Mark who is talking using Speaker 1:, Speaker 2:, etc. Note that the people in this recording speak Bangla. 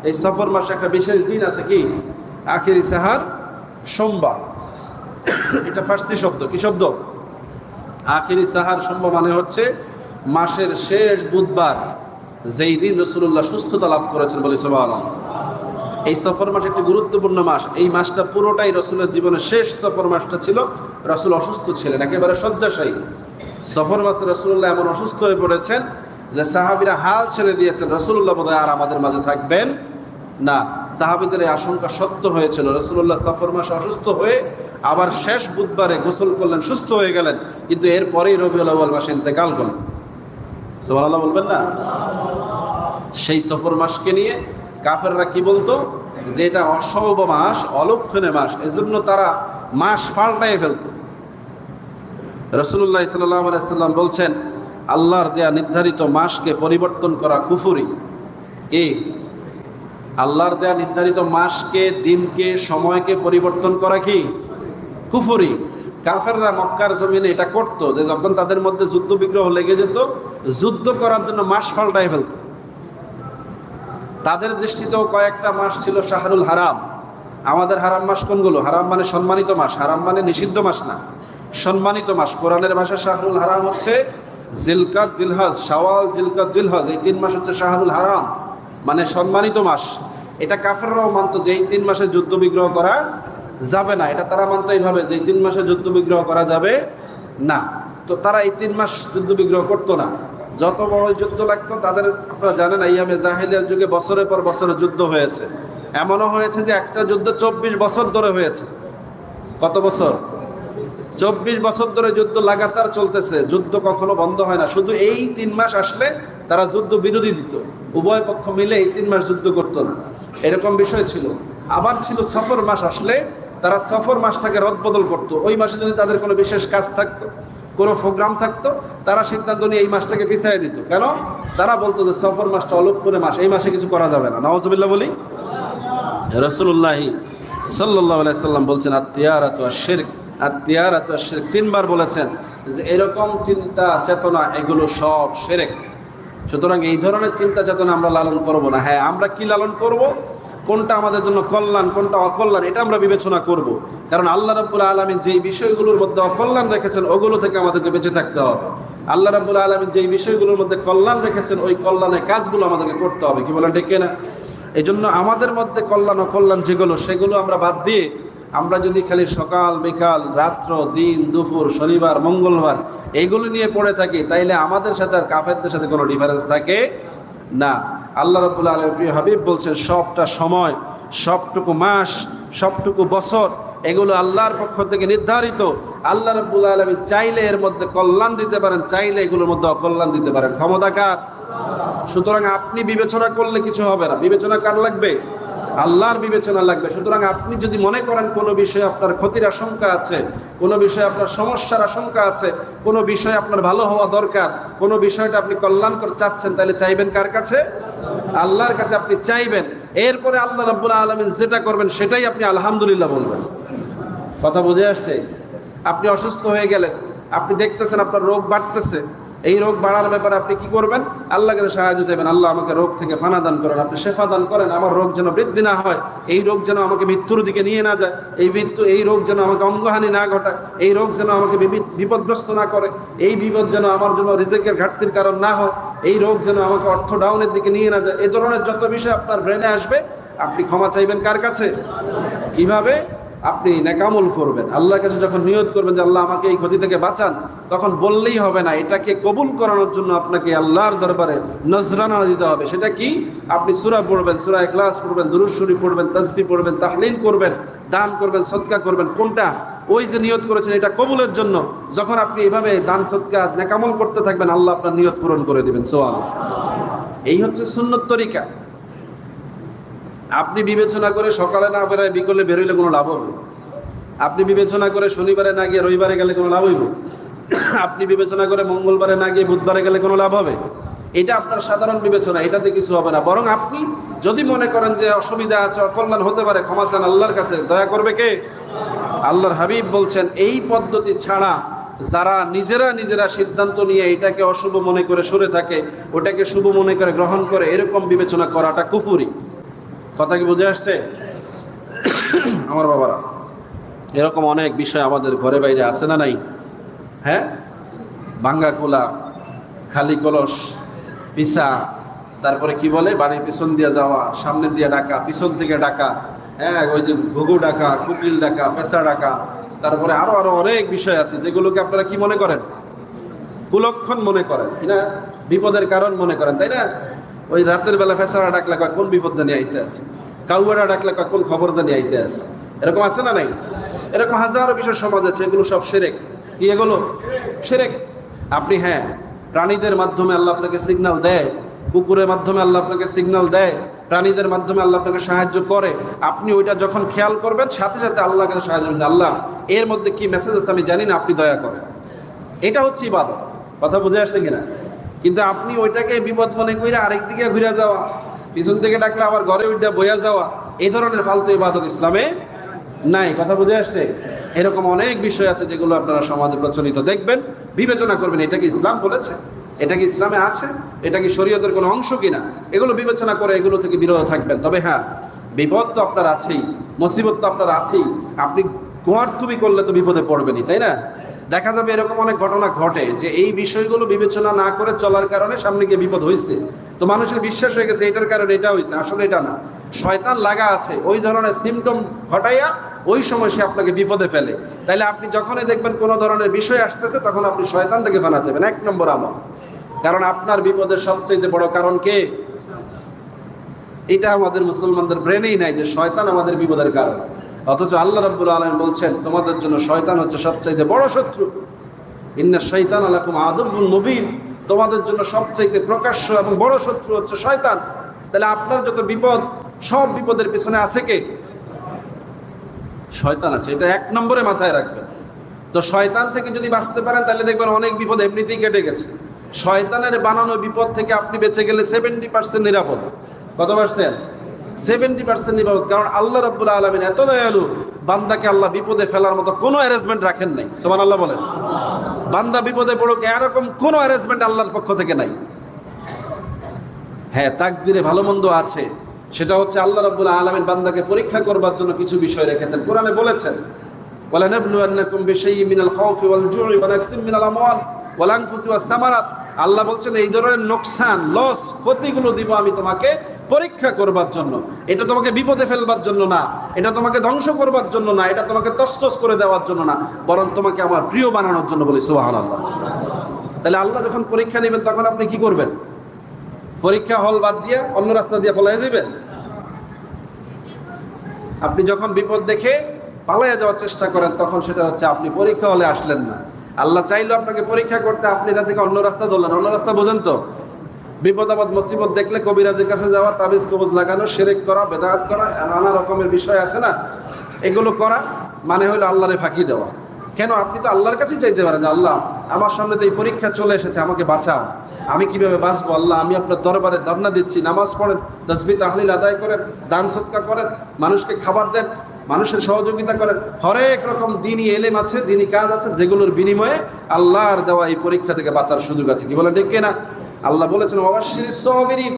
Speaker 1: এই সফর মাসে একটা বিশেষ দিন আছে, কি? আখিরি সাহার সোমবার। এটা ফার্সি শব্দ। কি শব্দ? আখিরি সাহার সোমবার মানে হচ্ছে মাসের শেষ বুধবার, যেই দিন রাসূলুল্লাহ সুস্থতা লাভ করেছেন, বলি সুবহানাল্লাহ। এই সফর মাস একটি গুরুত্বপূর্ণ মাস। এই মাসটা পুরোটাই রাসূলের জীবনের শেষ সফর মাসটা ছিল। রাসূল অসুস্থ ছিলেন, একেবারে শয্যাশায়ী। সফর মাসে রাসূলুল্লাহ এমন অসুস্থ হয়ে পড়েছেন যে সাহাবীরা হাল ছেড়ে দিয়েছেন, রাসূলুল্লাহ বোধহয় আর আমাদের মাঝে থাকবেন না। সাহাবীদের এই আশঙ্কা সত্য হয়েছিল। রাসূলুল্লাহ সফর মাসে অসুস্থ হয়ে আবার শেষ বুধবারে গোসল করলেন, সুস্থ হয়ে গেলেন, কিন্তু এরপরেই রবিউল আউয়াল মাসে ইন্তেকাল করলেন। সুবহানাল্লাহ বলবেন না? সেই সফর মাসকে নিয়ে কাফেররা কি বলতো? যে এটা অশুভ মাস, অলক্ষণে মাস, এজন্য তারা মাস পাল্টায় ফেলতো। রাসূলুল্লাহ সাল্লাল্লাহু আলাইহি সাল্লাম বলছেন, আল্লাহর দেয়া নির্ধারিত মাসকে পরিবর্তন করা কুফরি। কি? আল্লাহর দেয়া নির্ধারিত মাসকে, দিনকে, সময়কে পরিবর্তন করা কি? কুফরি। কাফেররা মক্কার জমিনে এটা করতো, যে যখন তাদের মধ্যে যুদ্ধ বিগ্রহ লেগে যেত, যুদ্ধ করার জন্য মাস পাল্টায় ফেলতো। তাদের দৃষ্টিতেও কয়েকটা মাস ছিল শাহরুল হারাম। আমাদের হারাম মাস কোনগুলো? হারাম মানে সম্মানিত মাস, হারাম মানে নিষিদ্ধ মাস না, সম্মানিত মাস। কোরআনের ভাষা শাহরুল হারাম হচ্ছে জিলকাত, জিলহজ, শাওয়াল, জিলকাত, জিলহজ, এই 3 মাস হচ্ছে শাহরুল হারাম, মানে সম্মানিত মাস। এটা কাফেররাও মানতো যে এই 3 মাসে যুদ্ধ বিগ্রহ করা যাবে না। এটা তারা মানতো এইভাবে যে এই 3 মাসে যুদ্ধ বিগ্রহ করা যাবে না। তো তারা এই 3 মাস যুদ্ধ বিগ্রহ করতো না। যত বড় যুদ্ধ লাগতো তাদের, আপনারা জানেন আইয়ামে জাহেলিয়ার যুগে বছরের পর বছরে যুদ্ধ হয়েছে। এমনও হয়েছে যে একটা যুদ্ধ 24 বছর ধরে হয়েছে। কত বছর? 24 বছর ধরে যুদ্ধ লাগাতার চলতেছে, যুদ্ধ কখনো বন্ধ হয় না। শুধু এই 3 মাস আসলে তারা যুদ্ধ বিরতি দিত, উভয় পক্ষ মিলে এই 3 মাস যুদ্ধ করতো না, এরকম বিষয় ছিল। আবার ছিল সফর মাস আসলে তারা সফর মাসটাকে রদবদল করতো। ওই মাসে যদি তাদের কোনো বিশেষ কাজ থাকতো, কোনো প্রোগ্রাম থাকতো, তারা সিদ্ধান্ত নিয়ে এই মাসটাকে পিছিয়ে দিত। কেন? তারা বলতো যে সফর মাসটা অলক্ষণে মাস, এই মাসে কিছু করা যাবে না। নাউজুবিল্লাহ বলি। রাসূলুল্লাহ সাল্লাল্লাহু আলাইহি সাল্লাম বলছেন, আত-তিয়ারাতু আশ-শিরক, আত-তিয়ারাতু আশ-শিরক, 3 বার বলেছেন যে এরকম চিন্তা চেতনা এগুলো সব শিরক। সুতরাং এই ধরনের চিন্তা চেতনা আমরা লালন করব না। হ্যাঁ, আমরা কি লালন করব? কোনটা আমাদের জন্য কল্যাণ, কোনটা অকল্যাণ, এটা আমরা বিবেচনা করব। কারণ আল্লাহ রাব্বুল আলামিন যেই বিষয়গুলোর মধ্যে অকল্যাণ রেখেছেন, ওগুলো থেকে আমাদেরকে বেঁচে থাকতে হবে। আল্লাহ রাব্বুল আলামিন যেই বিষয়গুলোর মধ্যে কল্যাণ রেখেছেন, ওই কল্যাণের কাজগুলো আমাদেরকে করতে হবে। কি বলেন, ঠিক না? এই জন্য আমাদের মধ্যে কল্যাণ অকল্যাণ যেগুলো, সেগুলো আমরা বাদ দিয়ে আমরা যদি খালি সকাল বিকাল, রাত্র দিন দুপুর, শনিবার মঙ্গলবার এইগুলো নিয়ে পড়ে থাকি, তাইলে আমাদের সাথে আর কাফেরদের সাথে কোনো ডিফারেন্স থাকে না। আল্লাহ রাব্বুল আলামিন প্রিয় হাবিব বলছেন, সবটা সময়, সবটুকু মাস, সবটুকু বছর এগুলো আল্লাহর পক্ষ থেকে নির্ধারিত। আল্লাহ রাব্বুল আলামিন চাইলে এর মধ্যে কল্যাণ দিতে পারেন, চাইলে এগুলোর মধ্যে অকল্যাণ দিতে পারেন। ক্ষমতা কার? সুতরাং আপনি বিবেচনা করলে কিছু হবে না। বিবেচনা কার লাগবে? আল্লাহর বিবেচনা লাগবে। সুতরাং আপনি যদি মনে করেন কোনো বিষয়ে আপনার ক্ষতির আশঙ্কা আছে, কোনো বিষয়ে আপনার সমস্যার আশঙ্কা আছে, কোনো বিষয়ে আপনার ভালো হওয়া দরকার, কোনো বিষয়টা আপনি কল্যাণ করতে চাচ্ছেন, তাহলে চাইবেন কার কাছে? আল্লাহর কাছে আপনি চাইবেন। এরপরে আল্লাহ রাব্বুল আলামিন যেটা করবেন সেটাই আপনি আলহামদুলিল্লাহ বলবেন। কথা বুঝে আসছে? আপনি অসুস্থ হয়ে গেলেন, আপনি দেখতেছেন আপনার রোগ বাড়তেছে, এই রোগ বাড়ার ব্যাপারে আপনি কি করবেন? আল্লাহর কাছে সাহায্য চাইবেন। আল্লাহ আমাকে রোগ থেকে ফানা দান করেন, আপনি শেফা দান করেন, আমার রোগ যেন বৃদ্ধি না হয়, এই রোগ যেন আমাকে মৃত্যুর দিকে নিয়ে না যায়, এই রোগ যেন আমাকে অঙ্গহানি না ঘটায়, এই রোগ যেন আমাকে বিপদগ্রস্ত না করে, এই বিপদ যেন আমার জন্য রিজিকের ঘাটতির কারণ না হয়, এই রোগ যেন আমাকে অর্থ ডাউনের দিকে নিয়ে না যায়। এই ধরনের যত বিষয় আপনার ব্রেনে আসবে, আপনি ক্ষমা চাইবেন কার কাছে? কিভাবে? আপনি নেকামল করবেন। আল্লাহর কাছে যখন নিয়ত করবেন যে আল্লাহ আমাকে এই ক্ষতি থেকে বাঁচান, তখন বললেই হবে না, এটাকে কবুল করানোর জন্য আপনাকে আল্লাহর দরবারে নজরানা দিতে হবে। সেটা কি? আপনি সূরা পড়বেন, সূরা ইখলাস পড়বেন, দুরূদ শরীফ পড়বেন, তাসবিহ পড়বেন, তাহলিল করবেন, দান করবেন, সদকা করবেন। কোনটা? ওই যে নিয়ত করেছেন এটা কবুলের জন্য। যখন আপনি এভাবে দান সদকা নেকামল করতে থাকবেন, আল্লাহ আপনার নিয়ত পূরণ করে দিবেন। সুবহানাল্লাহ। এই হচ্ছে সুন্নত তরিকা। আপনি বিবেচনা করে সকালে না বেরোয় বিকেলে বেরোইলে কোনো লাভ হবে? আপনি বিবেচনা করে শনিবারে না গিয়ে রবিবারে গেলে কোনো লাভ হইব? আপনি বিবেচনা করে মঙ্গলবারে না গিয়ে বুধবারে গেলে কোনো লাভ হবে? এটা আপনার সাধারণ বিবেচনা, এটাতে কিছু হবে না। বরং আপনি যদি মনে করেন যে অসুবিধা আছে, অকল্যাণ হতে পারে, ক্ষমা চান আল্লাহর কাছে। দয়া করবে কে? আল্লাহর হাবিব বলছেন, এই পদ্ধতি ছাড়া যারা নিজেরা সিদ্ধান্ত নিয়ে এটাকে অশুভ মনে করে সরে থাকে, ওটাকে শুভ মনে করে গ্রহণ করে, এরকম বিবেচনা করাটা কুফরি। কথা কি বুঝে আসছে আমার বাবারা? এরকম অনেক বিষয় আমাদের ঘরে বাইরে আছে না নাই? হ্যাঁ, ভাঙ্গা কোলা, খালি কলস, পিসা, তারপরে কি বলে বাড়ির পিছন দিয়ে যাওয়া, সামনে দিয়ে ডাকা, পিছন থেকে ডাকা, হ্যাঁ ওই যে ঘুঘু ডাকা, কুকিল ডাকা, পেঁচা ডাকা, তারপরে আরো আরো অনেক বিষয় আছে যেগুলোকে আপনারা কি মনে করেন? কুলক্ষণ মনে করেন, কিনা বিপদের কারণ মনে করেন, তাই না? ওই রাতের বেলা পেঁচারা ডাকলে কয় কোন বিপদ জানিয়ে আইতে আছে, কাউয়ারা ডাকলে কয় কোন খবর জানিয়ে আইতে আছে। এরকম আছে না নাই? এরকম হাজারো বিষয় সমাজ আছে, এগুলো সব শিরক। কি এগুলো? শিরক। আপনি হ্যাঁ, প্রাণীদের মাধ্যমে আল্লাহ আপনাকে সিগন্যাল দেয়, কুকুরের মাধ্যমে আল্লাহ আপনাকে সিগন্যাল দেয়, প্রাণীদের মাধ্যমে আল্লাহ আপনাকে সাহায্য করে, আপনি ওইটা যখন খেয়াল করবেন সাথে সাথে আল্লাহর কাছে সাহায্য করবেন, আল্লাহ এর মধ্যে কি মেসেজ আছে আমি জানি না, আপনি দয়া করেন। এটা হচ্ছে ইবাদত। কথা বুঝে আসছে কিনা? কিন্তু আপনি ওইটাকে বিপদ মনে করে আরেক দিকে ঘুরে যাওয়া, পিছন থেকে ডাকলে আবার ঘরে উঠে বইয়া যাওয়া, এই ধরনের ফালতু ইবাদত ইসলামে নাই। কথা বুঝে আসছে? এরকম অনেক বিষয় আছে যেগুলো আপনারা সমাজে প্রচলিত দেখবেন, বিবেচনা করবেন এটা কি ইসলাম বলেছে, এটা কি ইসলামে আছে, এটা কি শরীয়তের কোনো অংশ কিনা, এগুলো বিবেচনা করে এগুলো থেকে বিরত থাকবেন। তবে হ্যাঁ, বিপদ তো আপনার আছেই, মুসিবত তো আপনার আছেই, আপনি গোয়ার্থবি করলে তো বিপদে পড়বেনই, তাই না? দেখা যাবে এরকম অনেক ঘটনা ঘটে যে এই বিষয়গুলো বিবেচনা না করে চলার কারণে সামনে গিয়ে বিপদ হয়েছে, তো মানুষের বিশ্বাস হয়ে গেছে এটার কারণে এটা হয়েছে, আসলে এটা না, শয়তান লাগা আছে ওই ধরনের সিমটম ঘটাইয়া ওই সময় সে আপনাকে বিপদে ফেলে। তাইলে আপনি যখনই দেখবেন কোনো ধরনের বিষয় আসতেছে তখন আপনি শয়তান থেকে ফেলা যাবেন, 1 নম্বর আমল। কারণ আপনার বিপদের সবচেয়ে বড় কারণ কে? এটা আমাদের মুসলমানদের ব্রেনেই নাই যে শয়তান আমাদের বিপদের কারণ, অথচ আল্লাহ রাব্বুল আলামিন বলছেন তোমাদের জন্য শয়তান হচ্ছে সবচাইতে বড় শত্রু। ইন্না শাইতানা লাকুম আদুউন মুবিন, তোমাদের জন্য সবচাইতে প্রকাশ্য এবং বড় শত্রু হচ্ছে শয়তান। তাহলে আপনার যত বিপদ, সব বিপদের পিছনে আছে কে? শয়তান আছে, এটা 1 নম্বরে মাথায় রাখবেন। তো শয়তান থেকে যদি বাঁচতে পারেন তাহলে দেখবেন অনেক বিপদ এমনিতেই কেটে গেছে। শয়তানের বানানো বিপদ থেকে আপনি বেঁচে গেলে 70% নিরাপদ। কত পার্সেন্ট? 70% নিরাপদ। কারণ আল্লাহ রাব্বুল আলামিন এত দয়ালু, বান্দাকে আল্লাহ বিপদে ফেলার মতো কোনো অ্যারেঞ্জমেন্ট রাখেন নাই। সুবহানাল্লাহ বলেন। বান্দা বিপদে পড়ুক এরকম কোনো অ্যারেঞ্জমেন্ট আল্লাহর পক্ষ থেকে নাই। হ্যাঁ, তাকদিরে ভালো মন্দ আছে, সেটা হচ্ছে আল্লাহ রাব্বুল আলামিন বান্দাকে পরীক্ষা করবার জন্য কিছু বিষয় রেখেছেন। কোরআনে বলেছেন ওয়ালা নাবলুয়ান্নাকুম বিশাইইন মিনাল খাউফি ওয়াল জু'i ওয়া নাকসিম মিনাল আমওয়াল ওয়াল আনফুসি ওয়াস সামারাত। আল্লাহ বলছেন এই ধরনের নোকসান, লস, ক্ষতিগুলো দিব আমি তোমাকে পরীক্ষা করবার জন্য। এটা তোমাকে বিপদে ফেলবার জন্য না, এটা তোমাকে ধ্বংস করবার জন্য না, এটা তোমাকে তছনছ করে দেওয়ার জন্য না, বরং তোমাকে আমার প্রিয় বানানোর জন্য। বলি সুবহানাল্লাহ। তাহলে আল্লাহ যখন পরীক্ষা নেবেন তখন আপনি কি করবেন? পরীক্ষা হল বাদ দিয়ে অন্য রাস্তা দিয়ে ফলাই যাবেন? আপনি যখন বিপদ দেখে পালাইয়া যাওয়ার চেষ্টা করেন তখন সেটা হচ্ছে আপনি পরীক্ষা হলে আসলেন না। আল্লাহ চাইলো আপনাকে পরীক্ষা করতে, আপনি এটা থেকে অন্য রাস্তা ধরলেন। অন্য রাস্তা বোঝেন তো? বিপদ আপদ মুসিবত দেখলে কবিরাজের কাছে যাওয়া, তাবিজ কবজ লাগানো, শিরক করা, বেদাত করা, নানা রকমের বিষয় আছে না, এগুলো করা মানে হলো আল্লাহরে ফাঁকি দেওয়া। কেন? আপনি তো আল্লাহর কাছেই চাইতে পারেন যে আল্লাহ আমার সামনে তো এই পরীক্ষা চলে এসেছে, আমাকে বাঁচাও, আমি কিভাবে বাঁচবো? আল্লাহ আমি আপনার দরবারে ধর্ণা দিচ্ছি, নামাজ পড়েন, তাসবিহ তাহলিল আদায় করেন, দান সদকা করেন, মানুষকে খাবার দেন, মানুষের সহযোগিতা করেন, হরেক রকম দিনই এলেম আছে, দিনই কাজ আছে, যেগুলোর বিনিময়ে আল্লাহর দেওয়া এই পরীক্ষা থেকে বাঁচার সুযোগ আছে। কি বলেন ঠিক কিনা? আল্লাহ বলেছেন ওয়াবাশশিরিস সাবিরিন,